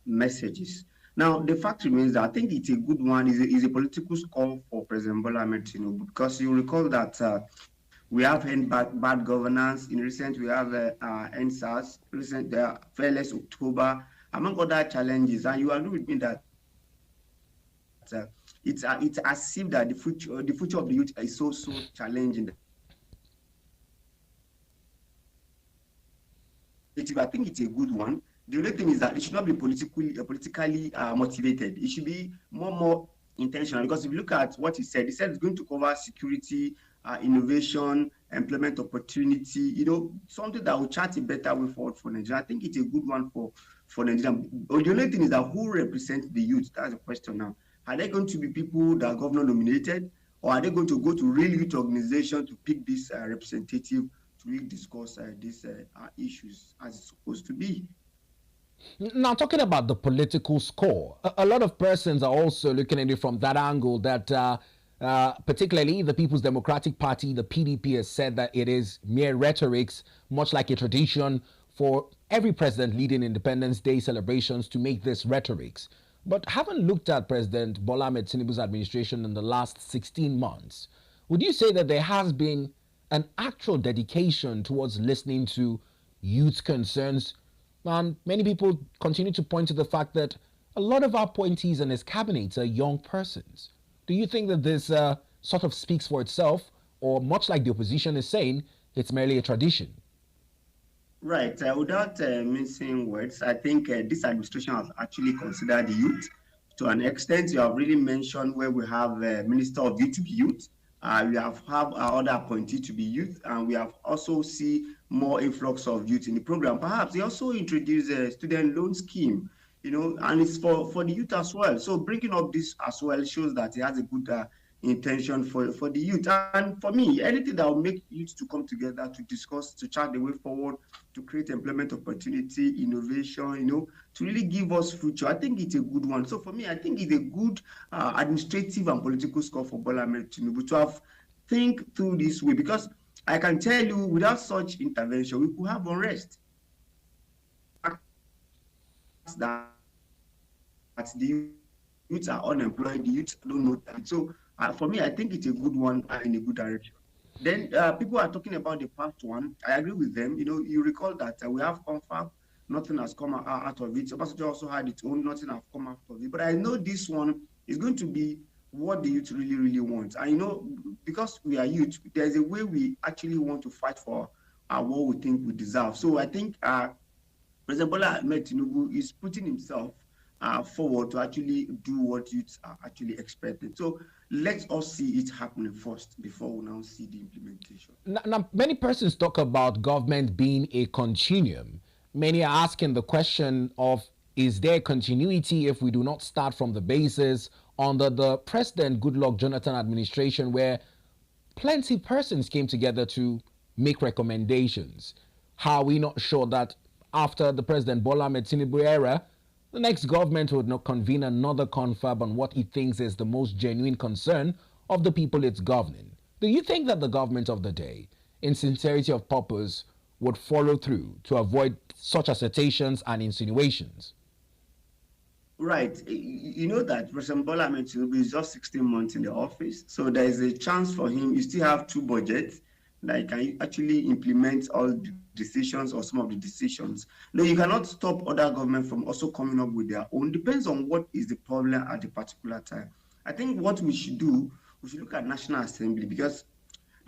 messages. Now, the fact remains that I think it's a good one, is a political score for President Bola Ahmed Tinubu, because you recall that we have had bad governance. In recent, we have NSAS, recent Fearless October, among other challenges. And you agree with me that it's as if that the future of the youth is so challenging. I think it's a good one. The only thing is that it should not be politically motivated. It should be more intentional, because if you look at what he said it's going to cover security, innovation, employment opportunity. Something that will chart a better way forward for Nigeria. I think it's a good one for Nigeria. But the only thing is that who represents the youth? That's the question now. Are they going to be people that governor nominated, or are they going to go to real youth organization to pick this representative to really discuss these issues as it's supposed to be? Now, talking about the political score, a lot of persons are also looking at it from that angle that particularly the People's Democratic Party, the PDP, has said that it is mere rhetorics, much like a tradition for every president leading Independence Day celebrations to make this rhetorics. But having looked at President Bola Ahmed Tinubu's administration in the last 16 months, would you say that there has been an actual dedication towards listening to youth concerns? And many people continue to point to the fact that a lot of our appointees in his cabinet are young persons. Do you think that this sort of speaks for itself, or much like the opposition is saying, it's merely a tradition? Right. Without mincing words, I think this administration has actually considered the youth to an extent. You have really mentioned where we have Minister of Youth to be youth. We have other appointee to be youth, and we have also see more influx of youth in the program. Perhaps they also introduced a student loan scheme, and it's for the youth as well. So bringing up this as well shows that he has a good intention for the youth. And for me, anything that will make youth to come together to discuss, to chart the way forward, to create employment opportunity, innovation, to really give us future, I think it's a good one. So for me, I think it's a good administrative and political score for Bola Ahmed Tinubu to have think through this way, because I can tell you, without such intervention, we could have unrest. That the youth are unemployed, the youth don't know that. So for me, I think it's a good one in a good direction. Then people are talking about the past one. I agree with them. You recall that we have confab, nothing has come out of it. Obasanjo also had its own, nothing has come out of it. But I know this one is going to be what the youth really, really want. And because we are youth, there's a way we actually want to fight for what we think we deserve. So I think President Bola Ahmed Tinubu is putting himself forward to actually do what youths are actually expecting. So let us see it happening first before we now see the implementation. Now, many persons talk about government being a continuum. Many are asking the question of, is there continuity if we do not start from the basis under the President Goodluck Jonathan administration, where plenty of persons came together to make recommendations? How are we not sure that after the President Bola Ahmed Tinubu era, the next government would not convene another confab on what it thinks is the most genuine concern of the people it's governing? Do you think that the government of the day, in sincerity of purpose, would follow through to avoid such assertions and insinuations? Right. You know that President Bola Ahmed Tinubu is just 16 months in the office. So there is a chance for him. You still have two budgets that he can actually implement all the decisions or some of the decisions. No, you cannot stop other government from also coming up with their own. Depends on what is the problem at the particular time. I think what we should do, we should look at National Assembly, because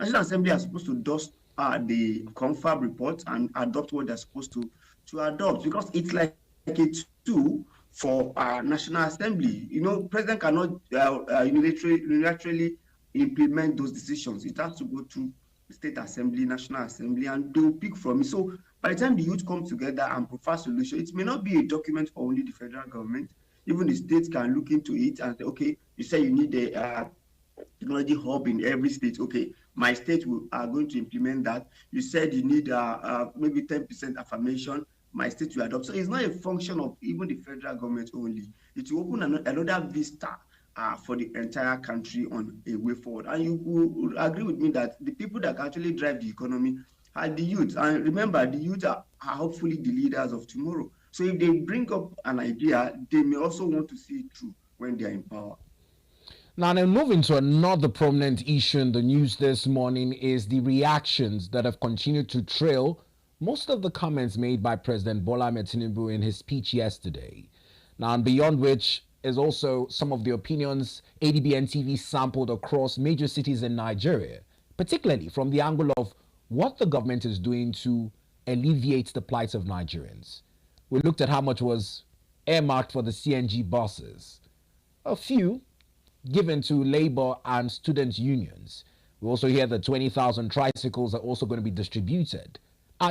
National Assembly are supposed to dust the confab report and adopt what they're supposed to adopt, because it's like a tool for National Assembly. President cannot unilaterally implement those decisions. It has to go through State Assembly, National Assembly, and they'll pick from it. So by the time the youth come together and prefer solution, it may not be a document for only the federal government. Even the states can look into it and say, okay, you say you need a technology hub in every state. Okay, my state are going to implement that. You said you need maybe 10% affirmation. My state will adopt. So it's not a function of even the federal government only. It will open another vista for the entire country on a way forward. And you will agree with me that the people that actually drive the economy are the youth. And remember, the youth are hopefully the leaders of tomorrow. So if they bring up an idea, they may also want to see it through when they are in power. Now, moving to another prominent issue in the news this morning is the reactions that have continued to trail most of the comments made by President Bola Ahmed Tinubu in his speech yesterday. Now, and beyond which is also some of the opinions ADBN TV sampled across major cities in Nigeria, particularly from the angle of what the government is doing to alleviate the plight of Nigerians. We looked at how much was earmarked for the CNG buses. A few given to labor and student unions. We also hear that 20,000 tricycles are also going to be distributed.